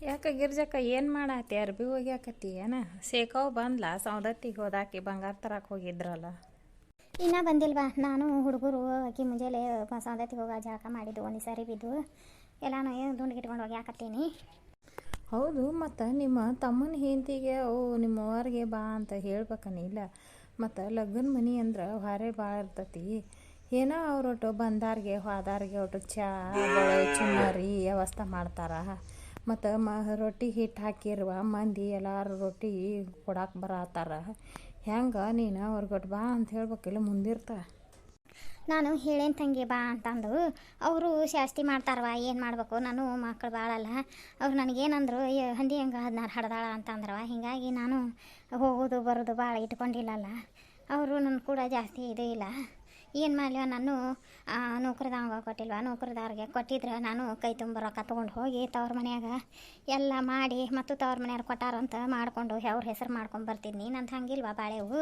ಯಾಕೆ ಗಿರ್ಜಕ್ಕ ಏನು ಮಾಡಾತಿ ಅರ್ಬಿ ಒಗ್ಯಾಕತ್ತಿ ಏನ ಸೇಕಾವ್ ಬಂದ್ಲ ಸೌದತ್ತಿಗೆ ಹೋದಾಕಿ ಬಂಗಾರ ತರಕ್ಕೆ ಹೋಗಿದ್ರಲ್ಲ. ಇನ್ನೂ ಬಂದಿಲ್ವಾ? ನಾನು ಹುಡುಗರು ಆಕಿ ಮುಂಜಾನೆ ಸೌದತ್ತಿಗೆ ಹೋಗ ಜಳಕ ಮಾಡಿದ್ದು ಒಂದು ಸರಿ ಬಿದ್ದು ಎಲ್ಲಾನು ದುಂಡ್ಗಿಟ್ಕೊಂಡು ಹೋಗ್ಯಾಕತ್ತೀನಿ. ಹೌದು, ಮತ್ತು ನಿಮ್ಮ ತಮ್ಮನ ಹೆಂಡತಿಗೆ ನಿಮ್ಮ ಅವ್ರಿಗೆ ಬಾ ಅಂತ ಹೇಳ್ಬೇಕನಿಲ್ಲ. ಮತ್ತು ಲಗ್ನ ಮನೆ ಅಂದ್ರೆ ಹೊರೆ ಭಾಳ ಇರ್ತೈತಿ. ಏನೋ ಅವ್ರೊಟ್ಟು ಬಂದಾರಿಗೆ ಹೋದಾರಿಗೆ ಒಟ್ಟು ಚಾ ಬಳೆ ಚುಮ್ಮರಿ ವ್ಯವಸ್ಥೆ ಮಾಡ್ತಾರೆ. ಮತ್ತು ರೊಟ್ಟಿ ಹಿಟ್ಟು ಹಾಕಿರುವ ಮಂದಿ ಎಲ್ಲರೂ ರೊಟ್ಟಿ ಕೊಡಕ್ಕೆ ಬರತ್ತಾರ. ಹೆಂಗೆ ನೀನು ಅವ್ರಿಗೊಟ್ಟು ಬಾ ಅಂತ ಹೇಳ್ಬೇಕಿಲ್ಲ ಮುಂದಿರ್ತಾ. ನಾನು ಹೇಳೇನು ತಂಗಿ ಬಾ ಅಂತಂದು ಅವರು ಜಾಸ್ತಿ ಮಾಡ್ತಾರವ, ಏನು ಮಾಡಬೇಕು? ನಾನು ಮಕ್ಕಳು ಭಾಳಲ್ಲ. ಅವ್ರು ನನಗೇನಂದ್ರು ಹಂದಿ ಹಂಗೆ ಹಡ್ದಾಳ ಅಂತಂದ್ರವ. ಹೀಗಾಗಿ ನಾನು ಹೋಗೋದು ಬರೋದು ಭಾಳ ಇಟ್ಕೊಂಡಿಲ್ಲಲ್ಲ. ಅವರು ನನ್ನ ಕೂಡ ಜಾಸ್ತಿ ಇದು ಇಲ್ಲ. ಏನು ಮಾಡಲಿವ? ನಾನು ನೌಕರಿದವಂಗ ಕೊಟ್ಟಿಲ್ವ? ನೌಕರಿದವ್ರಿಗೆ ಕೊಟ್ಟಿದ್ರೆ ನಾನು ಕೈ ತುಂಬ ರೊಕ್ಕ ತೊಗೊಂಡು ಹೋಗಿ ತವ್ರ ಮನ್ಯಾಗ ಎಲ್ಲ ಮಾಡಿ ಮತ್ತು ತವ್ರ ಮನೆಯವ್ರು ಕೊಟ್ಟಾರಂತ ಮಾಡಿಕೊಂಡು ಅವ್ರ ಹೆಸರು ಮಾಡ್ಕೊಂಡು ಬರ್ತಿದ್ನಿ. ನಂದು ಹಂಗಿಲ್ವ ಬಾಳೆವು.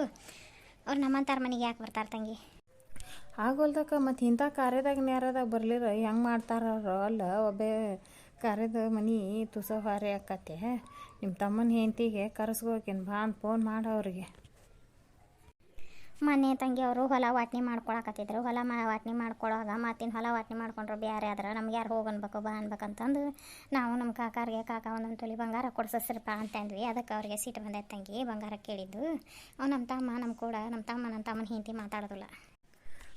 ಅವ್ರು ನಮ್ಮಂತಾರ ಮನೆಗೆ ಯಾಕೆ ಬರ್ತಾರೆ ತಂಗಿ? ಆಗೋಲ್ದಕ್ಕ ಮತ್ತು ಇಂಥ ಕಾರ್ಯದಾಗ ನ್ಯಾರದಾಗ ಬರ್ಲಿರ ಹೆಂಗೆ ಮಾಡ್ತಾರೋ ಅಲ್ಲ. ಒಬ್ಬೇ ಕಾರ್ಯದ ಮನೆ ತುಸ ಹೊರೆ ಆಕತ್ತೆ. ನಿಮ್ಮ ತಮ್ಮನ ಹೆಂಡತಿಗೆ ಕರೆಸ್ಕೋಕೇನು ಬಾ ಅಂತ ಫೋನ್ ಮಾಡು ಅವ್ರಿಗೆ. ಮೊನ್ನೆ ತಂಗಿ ಅವರು ಹೊಲ ವಾಟ್ನಿ ಮಾಡ್ಕೊಳಕತ್ತಿದ್ರು. ಹೊಲ ವಾಟ್ನಿ ಮಾಡ್ಕೊಳಾಗ ಮತ್ತಿನ ಹೊಲ ವಾಟ್ನಿ ಮಾಡ್ಕೊಂಡ್ರು ಬೇರೆ ಆದ್ರೆ ನಮ್ಗೆ ಯಾರು ಹೋಗನ್ಬೇಕು ಬಾ ಅನ್ಬೇಕಂತಂದು ನಾವು ನಮ್ಮ ಕಾಕ ಒಂದೊಂದು ತೊಲಿ ಬಂಗಾರ ಕೊಡ್ಸಸ್ರಪ್ಪ ಅಂತಂದ್ವಿ. ಅದಕ್ಕೆ ಅವ್ರಿಗೆ ಸಿಟ್ಟು ಬಂದೈತೆ ತಂಗಿ. ಬಂಗಾರ ಕೇಳಿದ್ದು ಅವು ನಮ್ಮ ತಮ್ಮನ ಹೆಂಡತಿ ಮಾತಾಡೋದಿಲ್ಲ.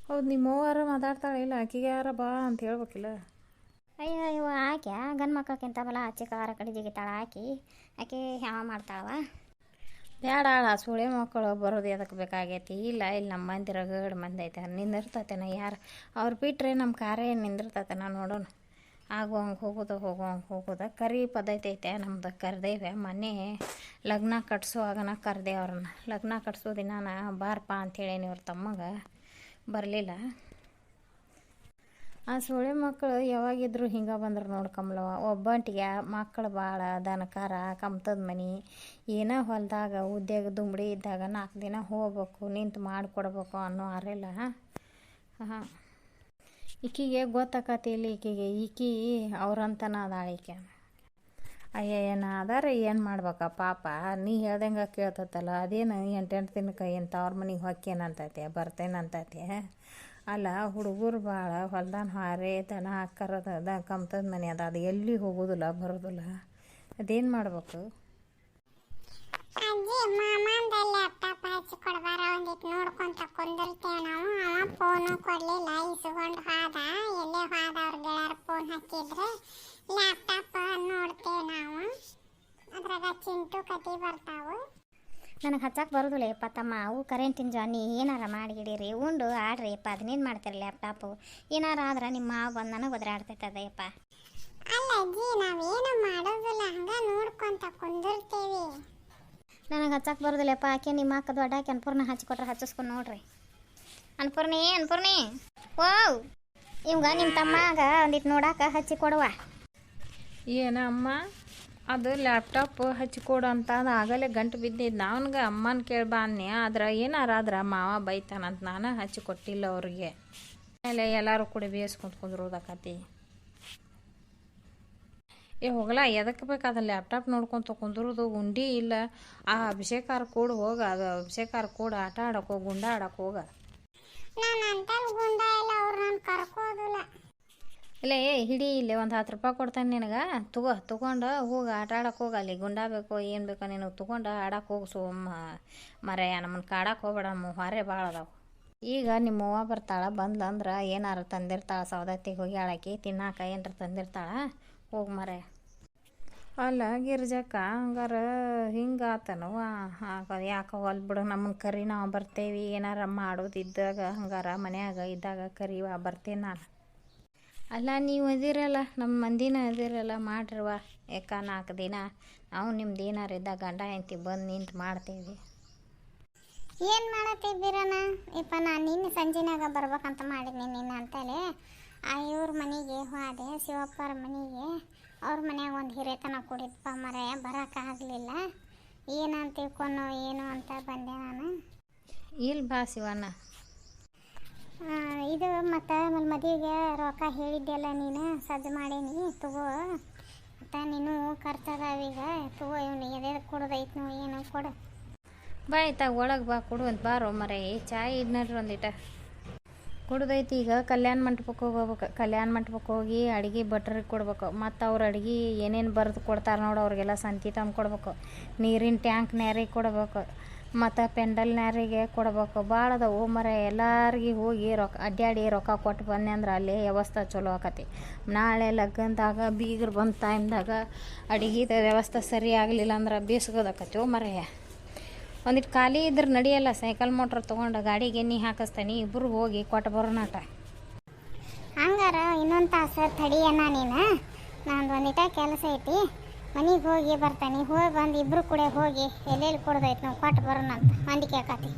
ಹೌದು, ನಿಮ್ಮವ್ವಾರ ಮಾತಾಡ್ತಾಳೆ ಇಲ್ಲ? ಆಕಿಗೆ ಯಾರ ಬಾ ಅಂತ ಹೇಳ್ಬೇಕಿಲ್ಲ. ಅಯ್ಯೋ ಆಕೆ ಗಂಡು ಮಕ್ಕಳಿಗಿಂತ ಬಲ ಚಿಕ್ಕವಾರ ಕಡೆ ಜಿಗಿತಾಳ. ಆಕೆ ಯಾವ ಮಾಡ್ತಾಳವ? ಬ್ಯಾಡ ಸುಳೆ ಮಕ್ಕಳು ಬರೋದು ಎದಕ್ಕೆ ಬೇಕಾಗೈತಿ? ಇಲ್ಲ ನಮ್ಮ ಮಂದಿರ ಗಡ್ ಮಂದಿ ಐತೆ ನಿಂದಿರ್ತೈತೆನ ಯಾರು ಅವ್ರು ಬಿಟ್ಟರೆ ನಮ್ಮ ಕಾರ್ಯ ಏನು ನಿಂದಿರ್ತೈತೆನ ನೋಡೋಣ. ಆಗುವಂಗೆ ಹೋಗೋದ ಕರಿ ಪದ್ಧತಿ ಐತೆ ನಮ್ದು. ಕರೆದೇವೆ ಮೊನ್ನೆ ಲಗ್ನ ಕಟ್ಸುವಾಗನ ಕರೆದೆ ಅವ್ರನ್ನ. ಲಗ್ನ ಕಟ್ಸೋ ದಿನಾನ ಬಾರಪ್ಪ ಅಂಥೇಳೇನಿ. ಇವ್ರ ತಮ್ಮಗೆ ಬರಲಿಲ್ಲ. ಆ ಸೊಳ್ಳೆ ಮಕ್ಕಳು ಯಾವಾಗಿದ್ರು ಹಿಂಗೆ ಬಂದ್ರೆ ನೋಡ್ಕಂಬ್ಲವ. ಒಬ್ಬಂಟಿಗೆ ಮಕ್ಕಳು ಭಾಳ ದನಕಾರ ಕಮ್ತದ ಮನೆ ಏನೋ ಹೊಲದಾಗ ಉದ್ಯೋಗ ದುಂಬಡಿ ಇದ್ದಾಗ 4 ದಿನ ಹೋಗ್ಬೇಕು, ನಿಂತು ಮಾಡಿಕೊಡ್ಬೇಕು ಅನ್ನೋ ಅರಿಲ್ಲ. ಹಾಂ, ಈಕಿಗೆ ಗೊತ್ತಾಕತಿಲ್ಲ. ಈಕಿ ಅವ್ರಂತನ ಅದಾಳ ಈಕೆ. ಅಯ್ಯನ ಅದಾರ ಏನು ಮಾಡ್ಬೇಕ ಪಾಪ. ನೀ ಹೇಳ್ದಂಗೆ ಕೇಳ್ತೈತಲ್ಲ. ಅದೇನು 8 ದಿನಕ್ಕೆ ಏನು ತವ್ರ ಮನೆಗೆ ಹೊಕ್ಕೇನಂತೈತೆ ಬರ್ತೇನಂತೈತೆ. ಅಲ್ಲ ಹುಡುಗರು ಭಾಳ ಹೊಲ್ದಾನ ಹಾರೆ ದನ ಕರದ ಕಮ್ತದ ಮನೆ ಅದ. ಅದು ಎಲ್ಲಿ ಹೋಗೋದಿಲ್ಲ ಬರೋದಿಲ್ಲ. ಅದೇನು ಮಾಡ್ಬೇಕು? ಅಜ್ಜಿ ಮಾಮಂದ ಲ್ಯಾಪ್ಟಾಪ್ ಹಚ್ಚಿ ಕೊಡ್ಬಾರ ಒಂದಿಟ್ಟು ನೋಡ್ಕೊಂತ ಕುಂದಿರ್ತೇವೆ ನಾವು. ಅವ ಫೋನು ಕೊಡಲಿಲ್ಲ, ಇಸ್ಕೊಂಡು ಹೋದ. ಎಲ್ಲೇ ಹೋದ ಅವ್ರ ಗೆಳೆಯರು ಫೋನ್ ಹಚ್ಚಿದ್ರೆ ಲ್ಯಾಪ್ಟಾಪ್ ನೋಡ್ತೇವೆ ನಾವು. ಅದ್ರಾಗ ಚಿಂಟು ಕತೆ ಬರ್ತಾವು. ನನಗೆ ಹಚ್ಚಕ್ಕೆ ಬರೋದಿಲ್ಲ ಯಪ್ಪ ತಮ್ಮ. ಅವು ಕರೆಂಟಿನ ಜಾನಿ ಏನಾರ ಮಾಡಿಗಿಡಿರಿ ಉಂಡು ಆಡ್ರಿ ಯಪ್ಪ. ಅದನ್ನೇನು ಮಾಡ್ತೀರಿ ಲ್ಯಾಪ್ಟಾಪು? ಏನಾರ ಆದ್ರೆ ನಿಮ್ಮ ಮಾವು ಬಂದು ನನಗೆ ಒದರಾಡ್ತೈತದ ಯಪ್ಪ. ಅಲ್ಲ ಅಜ್ಜಿ, ನಾವೇನು ಮಾಡೋದಿಲ್ಲ, ಹಂಗೆ ನೋಡ್ಕೊಂತ ಕುಂದಿರ್ತೇವೆ. ನನಗೆ ಹಚ್ಚಕ್ಕೆ ಬರೋದಿಲ್ಲಪ್ಪ. ಆಕೆ ನಿಮ್ಮ ಅಕ್ಕ ದೊಡ್ಡ ಆಕೆ ಅನ್ಪೂರ್ಣ ಹಚ್ಕೊಟ್ರೆ ಹಚ್ಚಿಸ್ಕೊಂಡು ನೋಡ್ರಿ. ಅನ್ಪೂರ್ಣಿ ಓವ್ ಇವಾಗ ನಿಮ್ಮ ತಮ್ಮಾಗ ಒಂದಿಟ್ಟು ನೋಡಾಕ ಹಚ್ಚಿ ಕೊಡುವ. ಏನಮ್ಮ ಅದು ಲ್ಯಾಪ್ಟಾಪ್ ಹಚ್ಚಿಕೊಡು ಅಂತ ಆಗಲೇ ಗಂಟು ಬಿದ್ದಿದ್ದು. ಅವನಿಗೆ ಅಮ್ಮನ ಕೇಳ್ಬಾ ಅನ್ನಿ. ಆದ್ರೆ ಏನಾರಾದ್ರೆ ಮಾವ ಬೈತಾನಂತ ನಾನು ಹಚ್ಚಿಕೊಟ್ಟಿಲ್ಲ ಅವ್ರಿಗೆ. ಆಮೇಲೆ ಎಲ್ಲರೂ ಕೂಡ ಬೇಯಿಸ್ಕೊಂಡು ಕುಂದ್ರೋದಾಕತಿ. ಹೋಗಲ್ಲ ಎದಕ್ಕೆ ಬೇಕಾದ ಲ್ಯಾಪ್ಟಾಪ್ ನೋಡ್ಕೊತ ಕುಂದ್ರೋದು? ಗುಂಡಿ ಇಲ್ಲ. ಆ ಅಭಿಷೇಕಾರ ಕೂಡ ಹೋಗ. ಅದು ಅಭಿಷೇಕಾರ ಕೂಡ ಆಟ ಆಡಕ್ಕೆ ಹೋಗಿ ಗುಂಡ ಆಡಕ್ಕೆ ಹೋಗ. ನಾನು ಅಂತಲ್ಲಿ ಗುಂಡ ಇಲ್ಲ, ಅವ್ರು ನಾನು ಕರ್ಕೋದಿಲ್ಲ. ಇಲ್ಲ ಹಿಡಿ, ಇಲ್ಲಿ ಒಂದು 10 ರೂಪಾಯಿ ಕೊಡ್ತಾನೆ ನಿನಗೆ. ತೊಗೊಂಡು ಹೋಗಿ ಆಟ ಆಡಕ್ಕೆ ಹೋಗ. ಅಲ್ಲಿ ಗುಂಡ ಬೇಕೋ ಏನು ಬೇಕೋ ನಿನಗೆ ತೊಗೊಂಡು ಆಡಕ್ಕೆ ಹೋಗಿ. ಸೋಮ್ಮ ಮರೆಯ ನಮ್ಮನ್ನು ಕಾಡಕ್ಕೆ ಹೋಗ್ಬೇಡ. ನಮ್ಮ ಹೊರೆ ಭಾಳ ಅದಾವೆ. ಈಗ ನಿಮ್ಮ ಅವ್ವ ಬರ್ತಾಳೆ. ಬಂದ್ಲಂದ್ರೆ ಏನಾರು ತಂದಿರ್ತಾಳೆ. ಸೌದತ್ತಿಗೆ ಹೋಗಿ ಆಳಾಕಿ ತಿನ್ನಾಕ ಏನಾರ ತಂದಿರ್ತಾಳೆ. ಹೋಗಿ ಮರೆ. ಅಲ್ಲ ಗಿರ್ಜಕ್ಕ, ಹಂಗಾರ ಹಿಂಗೆ ಆತನವ? ಯಾಕೆ ಹೊಲ್ ಬಿಡು, ನಮ್ಮನ್ನು ಕರಿ, ನಾವು ಬರ್ತೇವೆ. ಏನಾರ ಮಾಡೋದಿದ್ದಾಗ ಹಂಗಾರ ಮನ್ಯಾಗ ಇದ್ದಾಗ ಕರಿವ, ಬರ್ತೇನೆ ನಾನು. ಅಲ್ಲ ನೀವು ಅದಿರಲ್ಲ, ನಮ್ಮ ಮಂದಿನ ಅದಿರಲ್ಲ, ಮಾಡ್ರವ. ಯಾಕ 4 ದಿನ ನಾವು ನಿಮ್ದು ಏನಾರು ಇದ್ದಾಗ ಗಂಡ ಹೆಂಡತಿ ಬಂದು ನಿಂತು ಮಾಡ್ತೇವೆ. ಏನು ಮಾಡತ್ತಿದ್ದೀರಣ್ಣ? ಇಪ್ಪ ನಾನು ನಿನ್ನೆ ಸಂಜೆನಾಗ ಬರ್ಬೇಕಂತ ಮಾಡಿದ್ನಿ ನಿನ್ನ ಅಂತಲೇ. ಇವ್ರ ಮನೆಗೆ ಹೋದೆ, ಶಿವಪ್ಪರ ಮನೆಗೆ. ಅವ್ರ ಮನ್ಯಾಗ ಒಂದು ಹಿರೇತನ ಕೂಡಿದ್ಪ ಮರೆಯ, ಬರೋಕ್ಕಾಗಲಿಲ್ಲ. ಏನಂತ ತಿಳ್ಕೊಂಡು ಏನು ಅಂತ ಬಂದೆ ನಾನು. ಇಲ್ಲಿ ಬಾ ಶಿವಣ್ಣ. ಇದು ಮತ್ತು ಮದುವೆಗೆ ರೊಕ್ಕ ಹೇಳಿದ್ದೆಲ್ಲ ನೀನು ಸಜ್ಜು ಮಾಡೀನಿ ತಗೋ. ಮತ್ತು ನೀನು ಖರ್ಚದಾವೀಗ ತಗೋ ಇವನು ಎದೆ ಕೊಡೋದೈತೆ ನಾವು ಏನು ಕೊಡು. ಬಾ ಆಯ್ತಾ ಒಳಗೆ ಬಾ ಕೊಡುವಂತ ಬಾರೋ ಮರೆ ಚಾಯ್ ಇಡ್ನಲ್ರಿ ಒಂದಿಟ ಕುಡ್ದೈತಿ. ಈಗ ಕಲ್ಯಾಣ ಮಂಟಪಕ್ಕೆ ಹೋಗ್ಬೇಕು. ಕಲ್ಯಾಣ ಮಂಟಪಕ್ಕೆ ಹೋಗಿ ಅಡುಗೆ ಭಟ್ರಿಗೆ ಕೊಡ್ಬೇಕು. ಮತ್ತು ಅವ್ರ ಅಡುಗೆ ಏನೇನು ಬರೆದು ಕೊಡ್ತಾರೆ ನೋಡು ಅವ್ರಿಗೆಲ್ಲ ಸಂತಿ ತಂದು ಕೊಡ್ಬೇಕು. ನೀರಿನ ಟ್ಯಾಂಕ್ ನ್ಯಾರಿಗೆ ಕೊಡ್ಬೇಕು. ಮತ್ತು ಪೆಂಡಲ್ ನ್ಯಾರಿಗೆ ಕೊಡ್ಬೇಕು. ಭಾಳ ಅದಾವು ಮರ ಎಲ್ಲರಿಗೆ ಹೋಗಿ ಅಡ್ಡಾಡಿ ರೊಕ್ಕ ಕೊಟ್ಟು ಬಂದೆ ಅಂದ್ರೆ ಅಲ್ಲಿ ವ್ಯವಸ್ಥೆ ಚಲೋ ಆಕತಿ. ನಾಳೆ ಲಗ್ನದಾಗ ಬೀಗರು ಬಂದ ಟೈಮ್ದಾಗ ಅಡುಗೆದ ವ್ಯವಸ್ಥೆ ಸರಿ ಆಗಲಿಲ್ಲ ಅಂದ್ರೆ ಬೇಸ್ಗೋದಾಕತಿ ಮರೆಯ. ಒಂದಿಟ್ಟು ಖಾಲಿ ಇದ್ರೆ ನಡೆಯಲ್ಲ. ಸೈಕಲ್ ಮೋಟ್ರ್ ತೊಗೊಂಡು ಗಾಡಿಗೆ ಎಣ್ಣೆ ಹಾಕಿಸ್ತಾನೆ ಇಬ್ಬರು ಹೋಗಿ ಕೊಟ್ಟು ಬರೋಣಾಟ. ಹಂಗಾರ ಇನ್ನೊಂದು ತಾಸು ತಡಿಯಣ್ಣ ನೀನು, ನಂದು ಒಂದಿಟ ಕೆಲಸ ಐತಿ, ಮನೆಗೆ ಹೋಗಿ ಬರ್ತಾನೆ. ಹೋಗಿ ಬಂದು ಇಬ್ಬರು ಕೂಡ ಹೋಗಿ ಎಲ್ಲೆಲ್ಲಿ ಕೊಡೋದೈತೆ ನಾವು ಕೊಟ್ಟು ಬರೋಣ ಅಂತ ಹೊಂದಿಕೆ ಆಕತಿ.